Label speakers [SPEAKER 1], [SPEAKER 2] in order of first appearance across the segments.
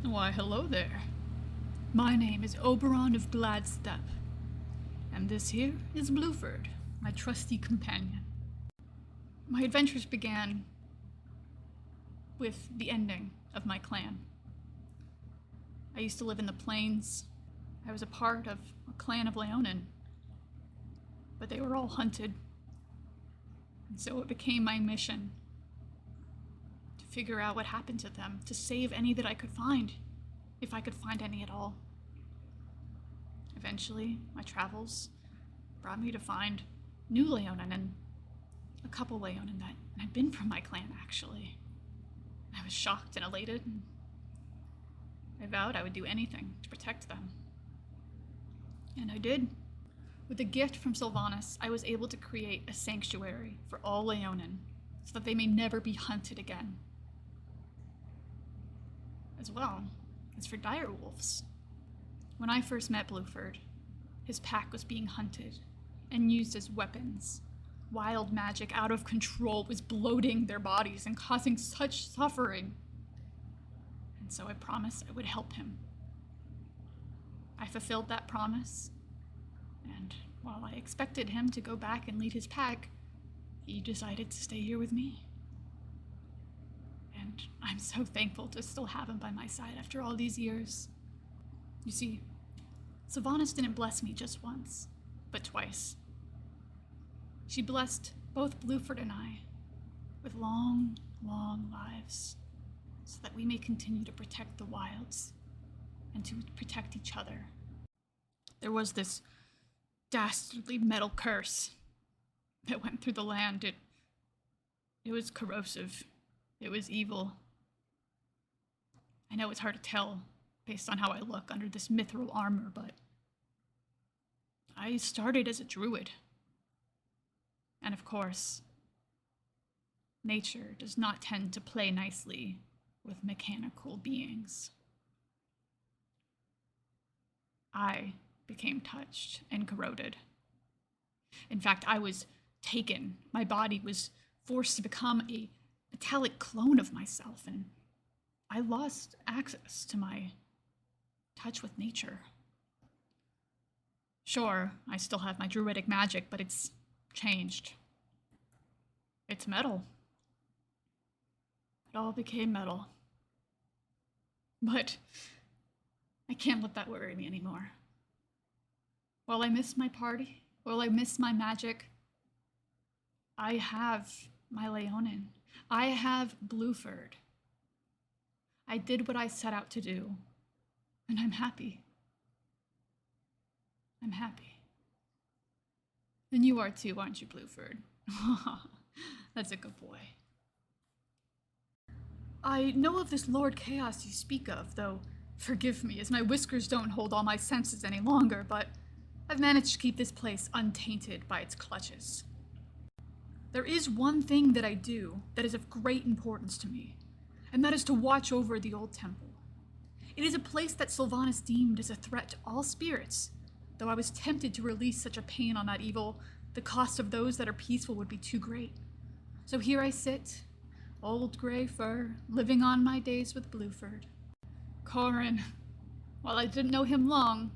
[SPEAKER 1] Why, hello there. My name is Oberon of Gladstep, and this here is Blueford, my trusty companion. My adventures began with the ending of my clan. I used to live in the plains. I was a part of a clan of Leonin, but they were all hunted, and so it became my mission to figure out what happened to them, to save any that I could find, if I could find any at all. Eventually, my travels brought me to find new Leonin and a couple Leonin that had been from my clan, actually. I was shocked and elated, and I vowed I would do anything to protect them. And I did. With a gift from Sylvanas, I was able to create a sanctuary for all Leonin so that they may never be hunted again. As well as for direwolves. When I first met Blueford, his pack was being hunted and used as weapons. Wild magic out of control was bloating their bodies and causing such suffering. And so I promised I would help him. I fulfilled that promise, and while I expected him to go back and lead his pack, he decided to stay here with me. And I'm so thankful to still have him by my side after all these years. You see, Sylvanas didn't bless me just once, but twice. She blessed both Blueford and I with long, long lives, so that we may continue to protect the wilds and to protect each other. There was this dastardly metal curse that went through the land. It was corrosive. It was evil. I know it's hard to tell based on how I look under this mithril armor, but I started as a druid. And of course, nature does not tend to play nicely with mechanical beings. I became touched and corroded. In fact, I was taken. My body was forced to become a metallic clone of myself, and I lost access to my touch with nature. Sure, I still have my druidic magic, but it's changed. It's metal. It all became metal. But I can't let that worry me anymore. While I miss my party, while I miss my magic, I have my Leonin. I have Blueford. I did what I set out to do, and I'm happy. I'm happy. And you are too, aren't you, Blueford? That's a good boy. I know of this Lord Chaos you speak of, though forgive me, as my whiskers don't hold all my senses any longer, but I've managed to keep this place untainted by its clutches. There is one thing that I do that is of great importance to me, and that is to watch over the old temple. It is a place that Sylvanas deemed as a threat to all spirits. Though I was tempted to release such a pain on that evil, the cost of those that are peaceful would be too great. So here I sit, old gray fur, living on my days with Blueford. Korrin, while I didn't know him long,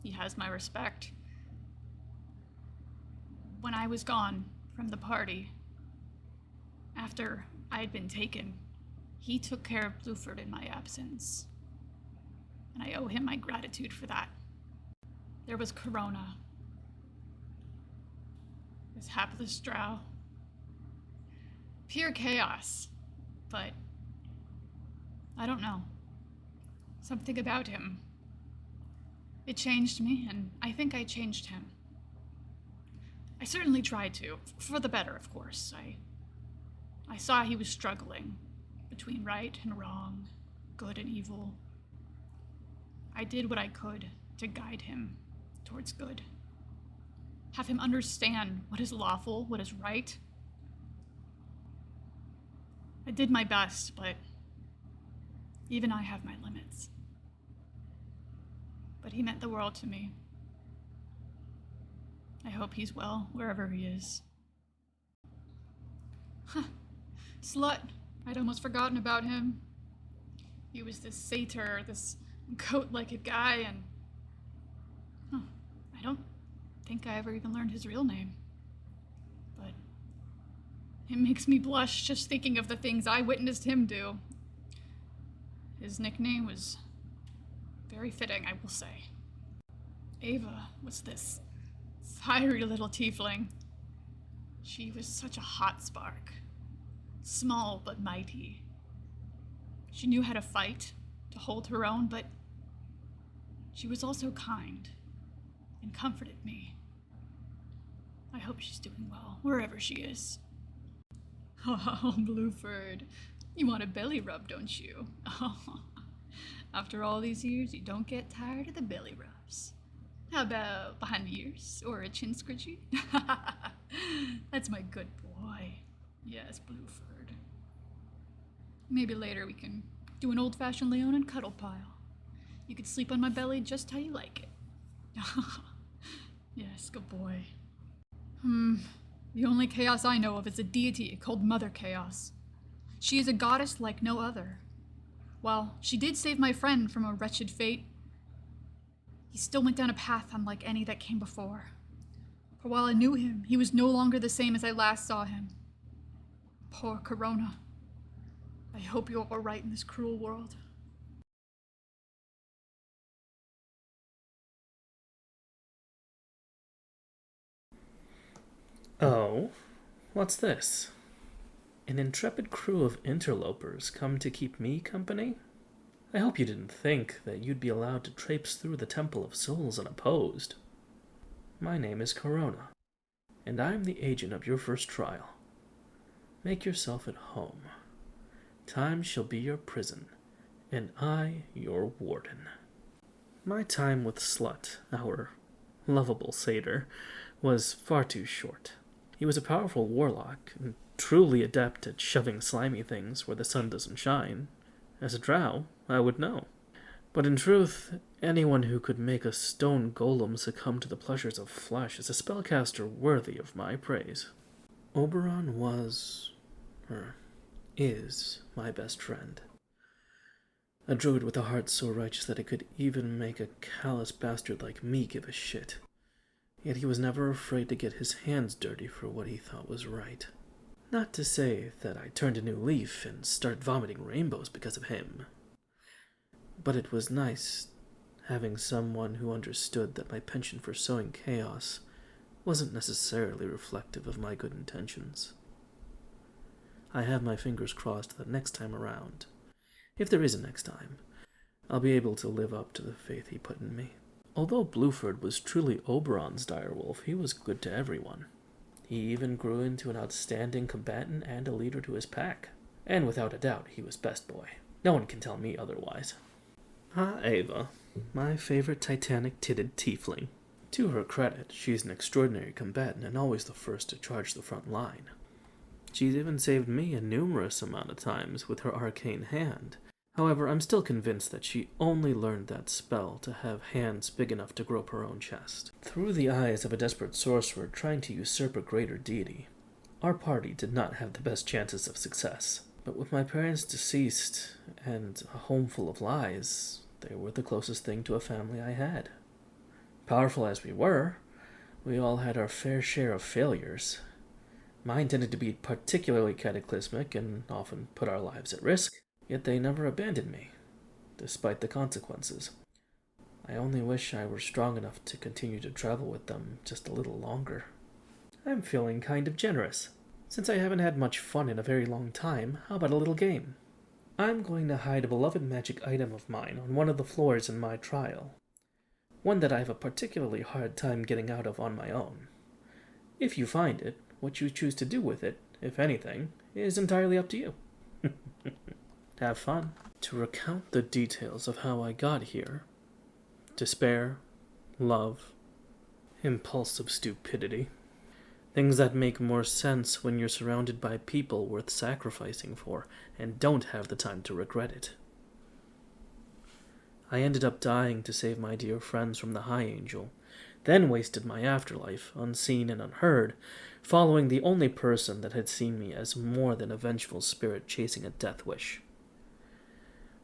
[SPEAKER 1] he has my respect. When I was gone from the party, after I had been taken, he took care of Blueford in my absence, and I owe him my gratitude for that. There was Corona, this hapless drow. Pure chaos, but I don't know. Something about him. It changed me, and I think I changed him. I certainly tried to, for the better, of course. I saw he was struggling between right and wrong, good and evil. I did what I could to guide him towards good. Have him understand what is lawful, what is right. I did my best, but even I have my limits. But he meant the world to me. I hope he's well, wherever he is. Huh. Slut. I'd almost forgotten about him. He was this satyr, this goat-legged guy, and I don't think I ever even learned his real name. But it makes me blush just thinking of the things I witnessed him do. His nickname was very fitting, I will say. Ava was this fiery little tiefling. She was such a hot spark, small but mighty. She knew how to fight, to hold her own, but she was also kind and comforted me. I hope she's doing well, wherever she is. Oh, Blueford, you want a belly rub, don't you? After all these years, you don't get tired of the belly rubs. How about behind the ears, or a chin scritchy? That's my good boy. Yes, Blueford. Maybe later we can do an old-fashioned Leonin cuddle pile. You could sleep on my belly just how you like it. Yes, good boy. The only chaos I know of is a deity called Mother Chaos. She is a goddess like no other. While she did save my friend from a wretched fate, he still went down a path unlike any that came before. For while I knew him, he was no longer the same as I last saw him. Poor Corona. I hope you're all right in this cruel world.
[SPEAKER 2] Oh, what's this? An intrepid crew of interlopers come to keep me company? I hope you didn't think that you'd be allowed to traipse through the Temple of Souls unopposed. My name is Corona, and I'm the agent of your first trial. Make yourself at home. Time shall be your prison, and I your warden. My time with Slut, our lovable satyr, was far too short. He was a powerful warlock, and truly adept at shoving slimy things where the sun doesn't shine. As a drow, I would know. But in truth, anyone who could make a stone golem succumb to the pleasures of flesh is a spellcaster worthy of my praise. Oberon is my best friend. A druid with a heart so righteous that it could even make a callous bastard like me give a shit. Yet he was never afraid to get his hands dirty for what he thought was right. Not to say that I turned a new leaf and started vomiting rainbows because of him. But it was nice having someone who understood that my penchant for sowing chaos wasn't necessarily reflective of my good intentions. I have my fingers crossed that next time around, if there is a next time, I'll be able to live up to the faith he put in me. Although Blueford was truly Oberon's direwolf, he was good to everyone. He even grew into an outstanding combatant and a leader to his pack. And without a doubt, he was best boy. No one can tell me otherwise. Ava, my favorite titanic-titted tiefling. To her credit, she's an extraordinary combatant and always the first to charge the front line. She's even saved me a numerous amount of times with her arcane hand. However, I'm still convinced that she only learned that spell to have hands big enough to grope her own chest. Through the eyes of a desperate sorcerer trying to usurp a greater deity, our party did not have the best chances of success. But with my parents deceased and a home full of lies, they were the closest thing to a family I had. Powerful as we were, we all had our fair share of failures. Mine tended to be particularly cataclysmic and often put our lives at risk. Yet they never abandoned me, despite the consequences. I only wish I were strong enough to continue to travel with them just a little longer. I'm feeling kind of generous. Since I haven't had much fun in a very long time, how about a little game? I'm going to hide a beloved magic item of mine on one of the floors in my trial. One that I have a particularly hard time getting out of on my own. If you find it, what you choose to do with it, if anything, is entirely up to you. Have fun. To recount the details of how I got here, despair, love, impulsive stupidity, things that make more sense when you're surrounded by people worth sacrificing for and don't have the time to regret it. I ended up dying to save my dear friends from the High Angel, then wasted my afterlife, unseen and unheard, following the only person that had seen me as more than a vengeful spirit chasing a death wish.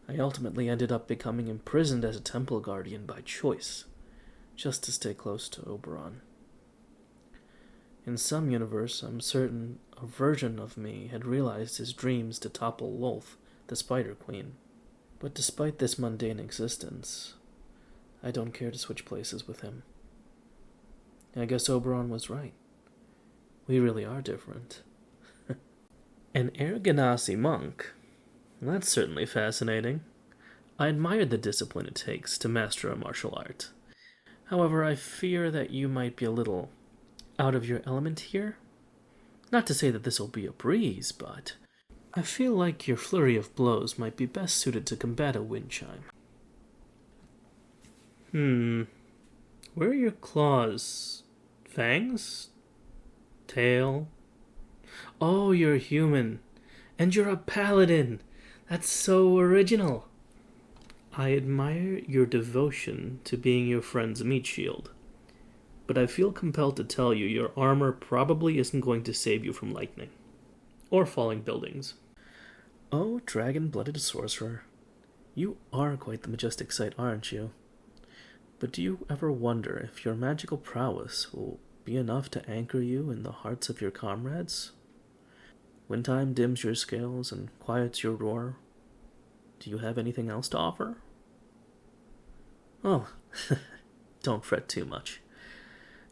[SPEAKER 2] I ultimately ended up becoming imprisoned as a temple guardian by choice, just to stay close to Oberon. In some universe, I'm certain a version of me had realized his dreams to topple Lolth, the Spider Queen. But despite this mundane existence, I don't care to switch places with him. I guess Oberon was right. We really are different. An Air Ganassi monk? That's certainly fascinating. I admire the discipline it takes to master a martial art. However, I fear that you might be a little out of your element here. Not to say that this will be a breeze, but I feel like your flurry of blows might be best suited to combat a wind chime. Where are your claws? Fangs? Tail? Oh, you're human. And you're a paladin. That's so original. I admire your devotion to being your friend's meat shield, but I feel compelled to tell you your armor probably isn't going to save you from lightning. Or falling buildings. Oh, dragon-blooded sorcerer. You are quite the majestic sight, aren't you? But do you ever wonder if your magical prowess will be enough to anchor you in the hearts of your comrades? When time dims your scales and quiets your roar, do you have anything else to offer? Oh, don't fret too much.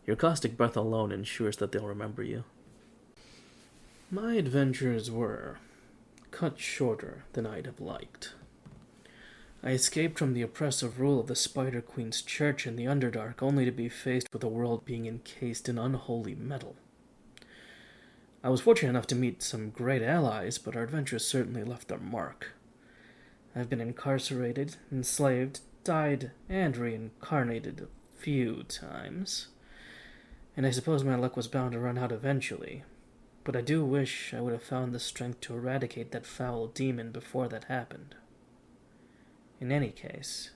[SPEAKER 2] Your caustic breath alone ensures that they'll remember you. My adventures were cut shorter than I'd have liked. I escaped from the oppressive rule of the Spider Queen's church in the Underdark only to be faced with a world being encased in unholy metal. I was fortunate enough to meet some great allies, but our adventures certainly left their mark. I've been incarcerated, enslaved, died, and reincarnated a few times, and I suppose my luck was bound to run out eventually, but I do wish I would have found the strength to eradicate that foul demon before that happened. In any case,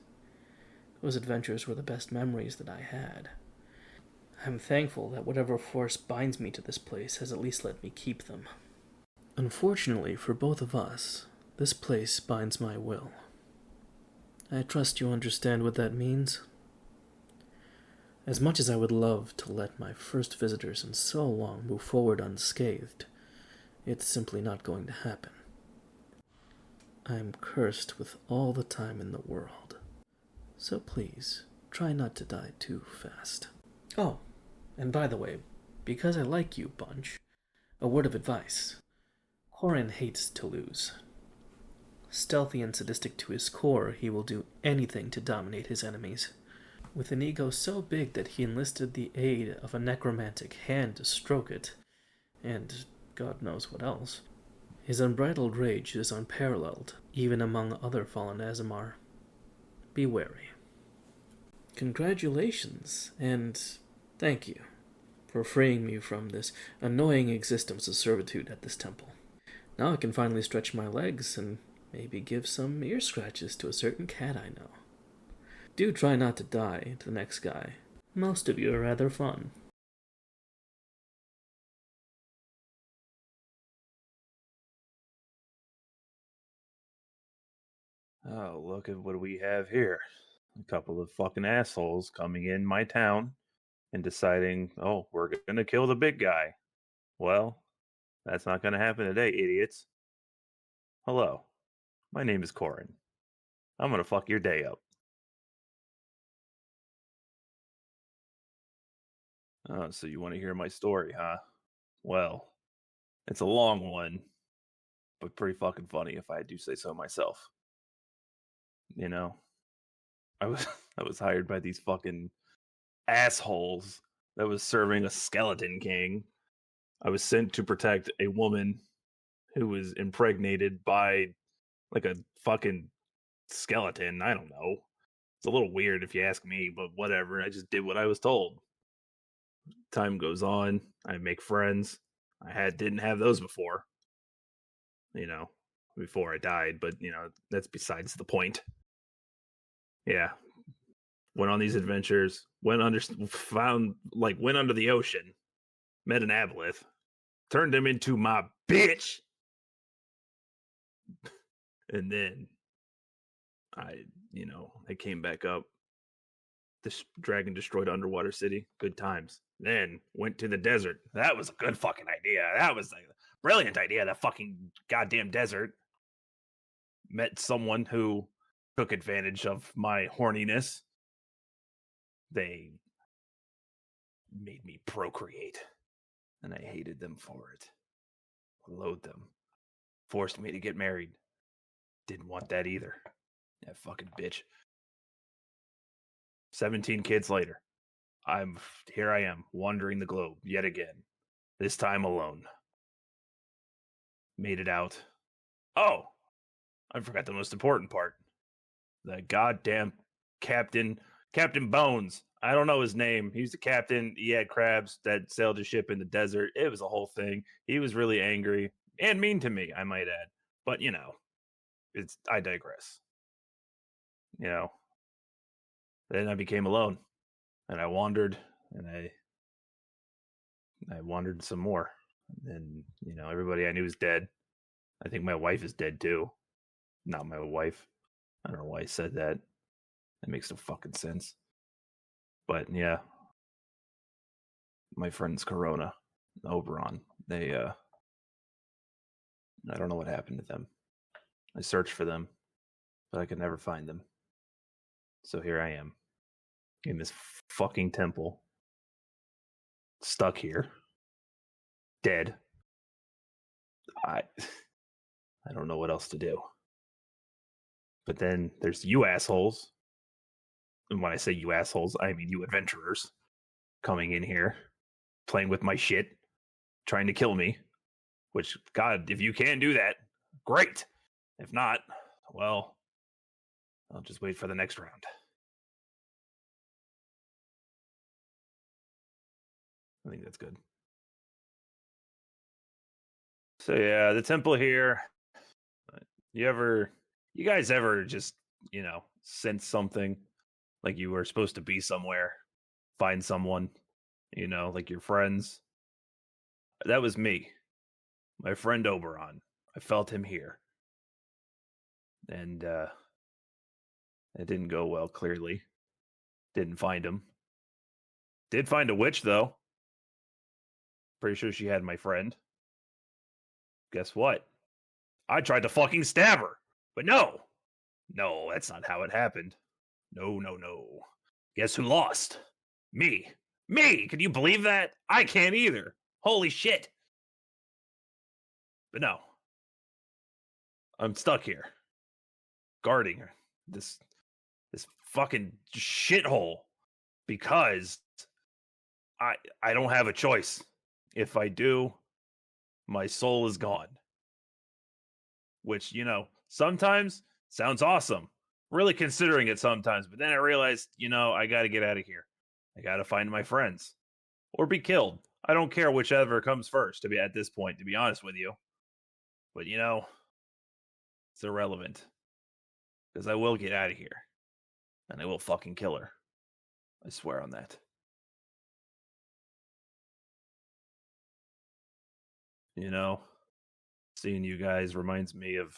[SPEAKER 2] those adventures were the best memories that I had. I'm thankful that whatever force binds me to this place has at least let me keep them. Unfortunately for both of us, this place binds my will. I trust you understand what that means. As much as I would love to let my first visitors in so long move forward unscathed, it's simply not going to happen. I'm cursed with all the time in the world, so please, try not to die too fast. Oh, and by the way, because I like you, Bunch, a word of advice. Korrin hates to lose. Stealthy and sadistic to his core, he will do anything to dominate his enemies. With an ego so big that he enlisted the aid of a necromantic hand to stroke it, and God knows what else, his unbridled rage is unparalleled, even among other fallen Aasimar. Be wary. Congratulations, and thank you for freeing me from this annoying existence of servitude at this temple. Now I can finally stretch my legs and maybe give some ear scratches to a certain cat I know. Do try not to die to the next guy. Most of you are rather fun.
[SPEAKER 3] Oh, look at what we have here. A couple of fucking assholes coming in my town and deciding, oh, we're gonna kill the big guy. Well, that's not gonna happen today, idiots. Hello, my name is Korrin. I'm gonna fuck your day up. Oh, so you want to hear my story, huh? Well, it's a long one, but pretty fucking funny if I do say so myself. You know, I was I was hired by these fucking assholes that was serving a skeleton king. I was sent to protect a woman who was impregnated by like a fucking skeleton. I don't know. It's a little weird if you ask me, but whatever. I just did what I was told. Time goes on. I make friends. Didn't have those before. You know, before I died, but that's besides the point. Yeah. Went on these adventures, went under the ocean, met an aboleth, turned him into my bitch. And then They came back up. This dragon destroyed Underwater City. Good times. Then went to the desert. That was a good fucking idea. That was a brilliant idea. That fucking goddamn desert. Met someone who took advantage of my horniness. They made me procreate, and I hated them for it. Loathed them. Forced me to get married. Didn't want that either. That fucking bitch. 17 kids later, here I am, wandering the globe yet again. This time alone. Made it out. Oh, I forgot the most important part. The goddamn Captain Bones. I don't know his name. He's the captain. He had crabs that sailed his ship in the desert. It was a whole thing. He was really angry and mean to me, I might add. But, I digress. Then I became alone. And I wandered, and I wandered some more. And, everybody I knew is dead. I think my wife is dead, too. Not my wife. I don't know why I said that. That makes no fucking sense. But, yeah. My friends Corona, Oberon, they, I don't know what happened to them. I searched for them, but I could never find them. So here I am. In this fucking temple. Stuck here. Dead. I don't know what else to do. But then there's you assholes. And when I say you assholes, I mean you adventurers. Coming in here. Playing with my shit. Trying to kill me. Which, God, if you can do that, great. If not, well, I'll just wait for the next round. I think that's good. So yeah, the temple here. You guys ever just, sense something like you were supposed to be somewhere, find someone, like your friends? That was me. My friend Oberon. I felt him here. And it didn't go well, clearly. Didn't find him. Did find a witch, though. Pretty sure she had my friend. Guess what? I tried to fucking stab her. But no. No, that's not how it happened. No. Guess who lost? Me. Me! Can you believe that? I can't either. Holy shit. But no. I'm stuck here. Guarding her. This fucking shithole. Because I don't have a choice. If I do, my soul is gone. Which, sometimes sounds awesome. Really considering it sometimes. But then I realized, I got to get out of here. I got to find my friends. Or be killed. I don't care whichever comes first, to be at this point, to be honest with you. But, it's irrelevant. Because I will get out of here. And I will fucking kill her. I swear on that. Seeing you guys reminds me of,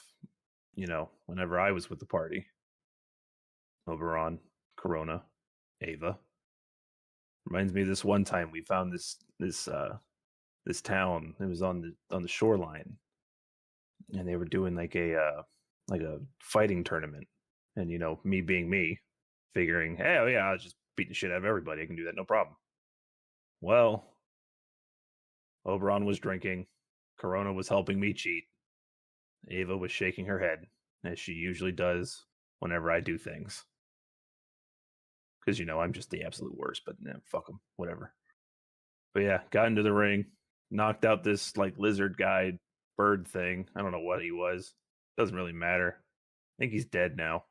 [SPEAKER 3] whenever I was with the party. Oberon, Corona, Ava. Reminds me of this one time we found this town. It was on the shoreline, and they were doing like a fighting tournament. And me being me, figuring, hey, oh yeah, I was just beating the shit out of everybody. I can do that, no problem. Well, Oberon was drinking. Corona was helping me cheat. Ava was shaking her head, as she usually does whenever I do things. Because, I'm just the absolute worst, but fuck them, whatever. But yeah, got into the ring, knocked out this, lizard guy, bird thing. I don't know what he was. Doesn't really matter. I think he's dead now. I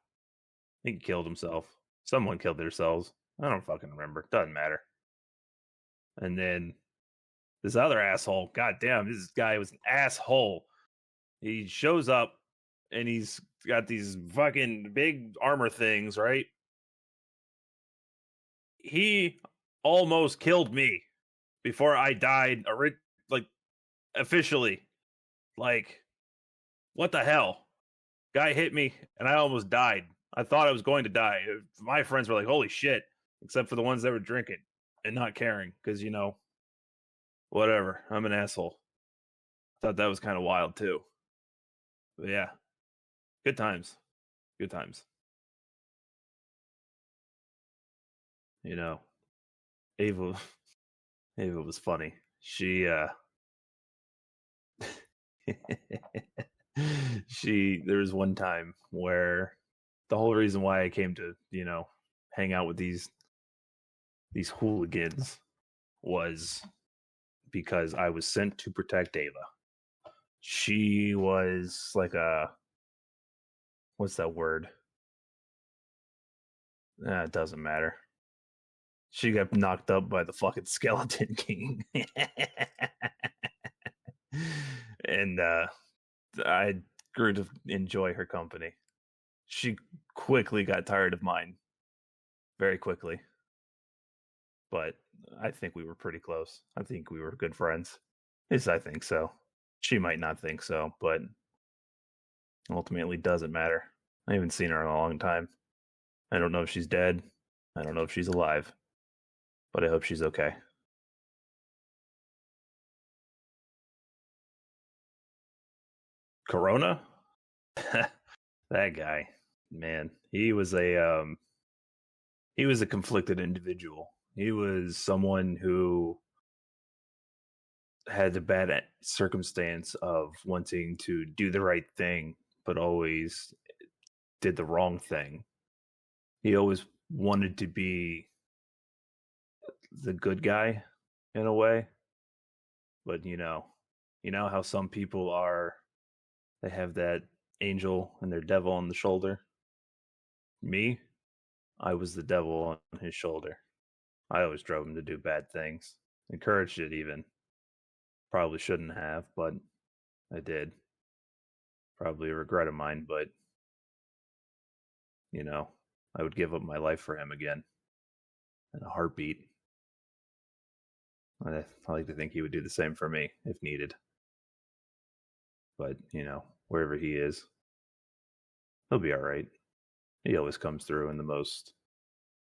[SPEAKER 3] think he killed himself. Someone killed themselves. I don't fucking remember. Doesn't matter. And then this other asshole, goddamn, this guy was an asshole. He shows up and he's got these fucking big armor things, right? He almost killed me before I died, officially. What the hell? Guy hit me and I almost died I thought I was going to die. My friends were like, holy shit, except for the ones that were drinking and not caring because, whatever. I'm an asshole. Thought that was kind of wild too. But yeah, good times. Good times. Ava Ava was funny. She there was one time where the whole reason why I came to, hang out with these hooligans was because I was sent to protect Ava. She was like what's that word? It doesn't matter. She got knocked up by the fucking Skeleton King. And I grew to enjoy her company. She quickly got tired of mine. Very quickly. But I think we were pretty close. I think we were good friends. At least I think so. She might not think so, but ultimately doesn't matter. I haven't seen her in a long time. I don't know if she's dead. I don't know if she's alive. But I hope she's okay. Corona? That guy, man, he was a conflicted individual. He was someone who had the bad circumstance of wanting to do the right thing, but always did the wrong thing. He always wanted to be the good guy in a way, but you know how some people are. They have that angel and their devil on the shoulder. Me, I was the devil on his shoulder. I always drove him to do bad things, encouraged it even. Probably shouldn't have, but I did. Probably a regret of mine, but I would give up my life for him again in a heartbeat. I like to think he would do the same for me if needed. But, wherever he is, he'll be all right. He always comes through in the most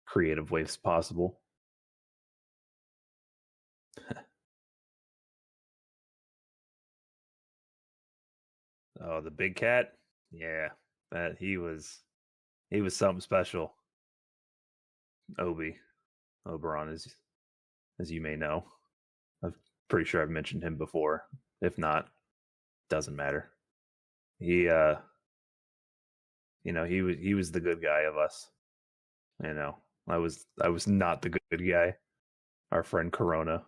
[SPEAKER 3] creative ways possible. Oh, the big cat? Yeah, that he was something special. Oberon, as you may know. I'm pretty sure I've mentioned him before. If not, doesn't matter. He he was the good guy of us. I was not the good guy. Our friend Corona,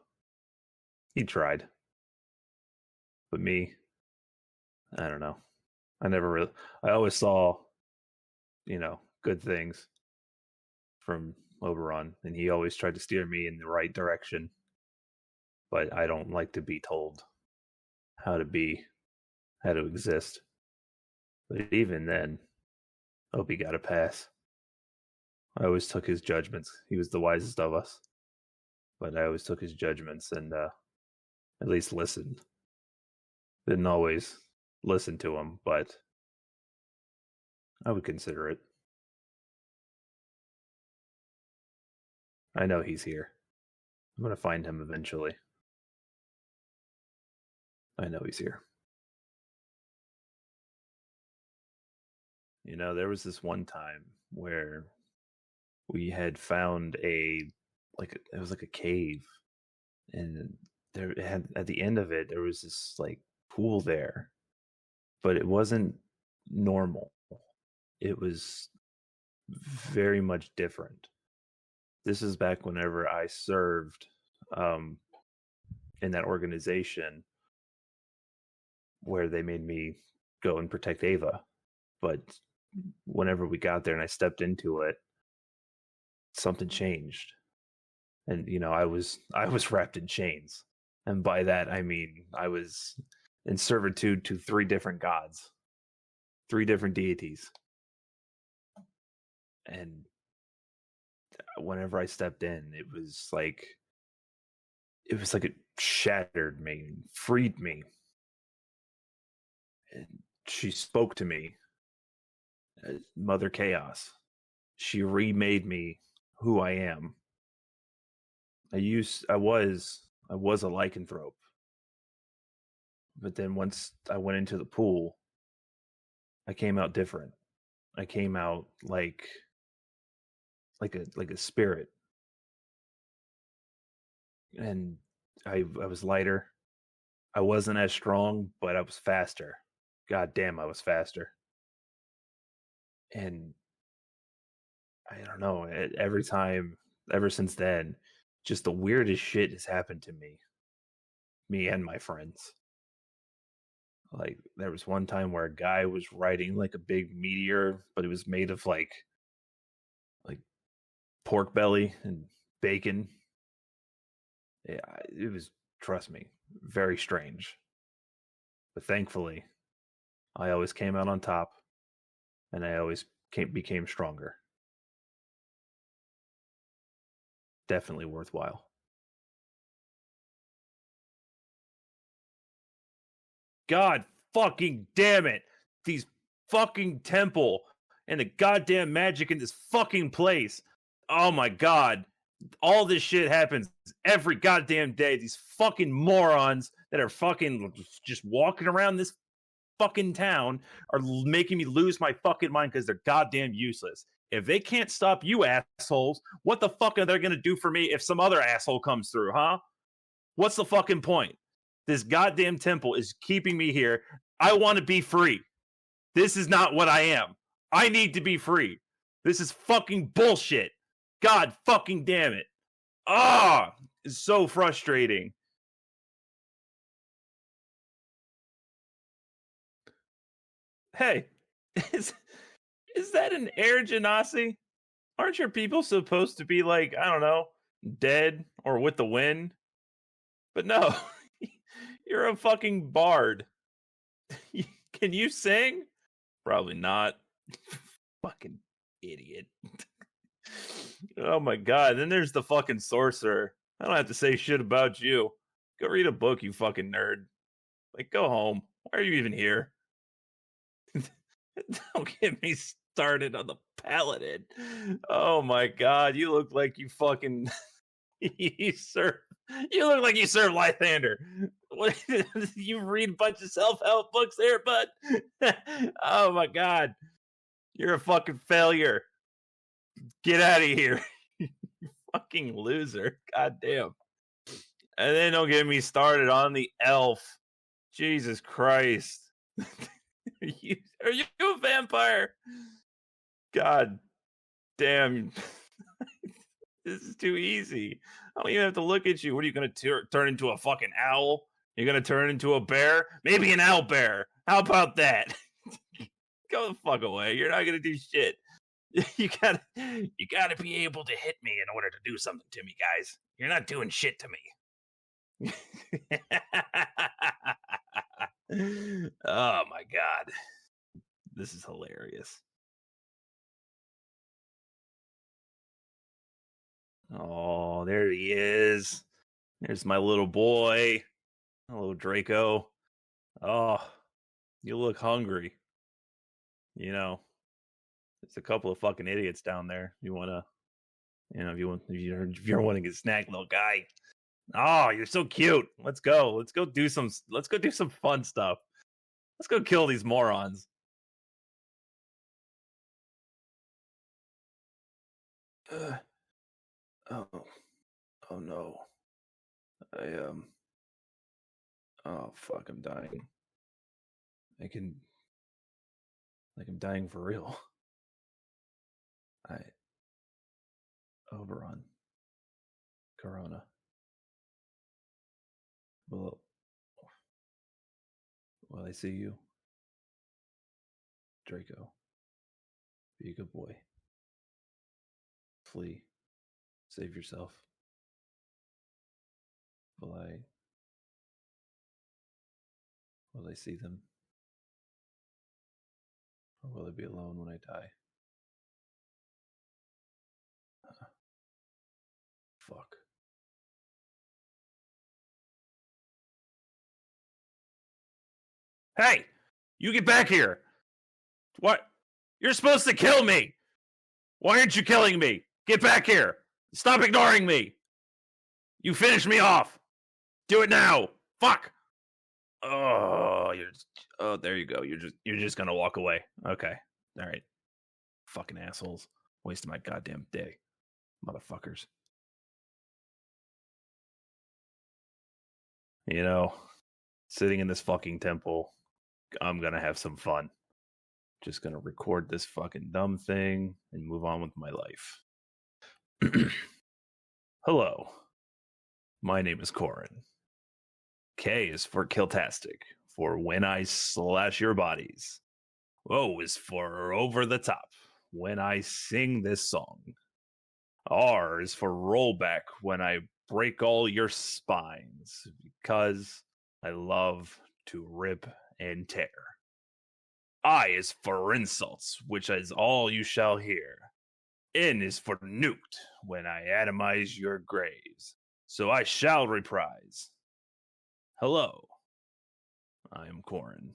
[SPEAKER 3] he tried. But me, I don't know. I always saw, good things from Oberon, and he always tried to steer me in the right direction. But I don't like to be told how to exist. But even then, Opie got a pass. I always took his judgments. He was the wisest of us. But I always took his judgments and at least listened. Didn't always listen to him, but I would consider it. I know he's here. I'm going to find him eventually. I know he's here. There was this one time where we had found it was like a cave, and at the end of it there was this like pool there, but it wasn't normal. It was very much different. This is back whenever I served in that organization where they made me go and protect Ava. But whenever we got there and I stepped into it, something changed. And I was wrapped in chains. And by that I mean I was in servitude to 3 different gods, 3 different deities. And whenever I stepped in, it was like it shattered me and freed me. And she spoke to me Mother Chaos. She remade me who I am. I was a lycanthrope. But then once I went into the pool, I came out different. I came out like a spirit. And I was lighter. I wasn't as strong, but I was faster. God damn, I was faster. And I don't know, ever since then, just the weirdest shit has happened to me and my friends. Like, there was one time where a guy was riding like a big meteor, but it was made of like pork belly and bacon. Yeah, it was, trust me, very strange. But thankfully, I always came out on top, and I always became stronger. Definitely worthwhile. God fucking damn it! These fucking temple and the goddamn magic in this fucking place. Oh my god. All this shit happens every goddamn day. These fucking morons that are fucking just walking around this fucking town are making me lose my fucking mind because they're goddamn useless. If they can't stop you assholes, what the fuck are they gonna do for me if some other asshole comes through, huh? What's the fucking point? This goddamn temple is keeping me here. I want to be free. This is not what I am. I need to be free. This is fucking bullshit. God fucking damn it. Ah, it's so frustrating. Hey, is that an air genasi? Aren't your people supposed to be like, I don't know, dead or with the wind? But no, you're a fucking bard. Can you sing? Probably not. Fucking idiot. Oh my god. Then there's the fucking sorcerer. I don't have to say shit about you. Go read a book, you fucking nerd. Like, go home. Why are you even here? Don't get me started on the paladin. Oh my god, you look like you fucking you look like you serve Lythander. What you read a bunch of self-help books there, bud? Oh my god. You're a fucking failure. Get out of here. You fucking loser. God damn. And then don't get me started on the elf. Jesus Christ. Are you a vampire? God damn. This is too easy. I don't even have to look at you. What are you going to turn into, a fucking owl? You're going to turn into a bear? Maybe an owl bear. How about that? Go the fuck away. You're not going to do shit. You gotta be able to hit me in order to do something to me, guys. You're not doing shit to me. Oh my god. This is hilarious. Oh, there he is. There's my little boy. Hello, Draco. Oh, you look hungry. You know, there's a couple of fucking idiots down there. You wanna, if you're wanting a snack, little guy. Oh, you're so cute. Let's go. Let's go do some fun stuff. Let's go kill these morons. Oh, oh no. I oh fuck, I'm dying. Like I'm dying for real. Oberon. Corona. Will I see you? Draco. Be a good boy. Flee. Save yourself. Will I see them? Or will I be alone when I die? Fuck. Hey! You get back here! What? You're supposed to kill me! Why aren't you killing me? Get back here! Stop ignoring me! You finished me off! Do it now! Fuck! Oh, there you go. You're just gonna walk away. Okay. All right. Fucking assholes. Wasting my goddamn day. Motherfuckers. You know, sitting in this fucking temple, I'm gonna have some fun. Just gonna record this fucking dumb thing and move on with my life. Hello. My name is Korrin. K is for Kiltastic, for when I slash your bodies. O is for over the top, when I sing this song. R is for rollback, when I break all your spines, because I love to rip and tear. I is for insults, which is all you shall hear. N is for nuked, when I atomize your graves, so I shall reprise. Hello, I am Korrin.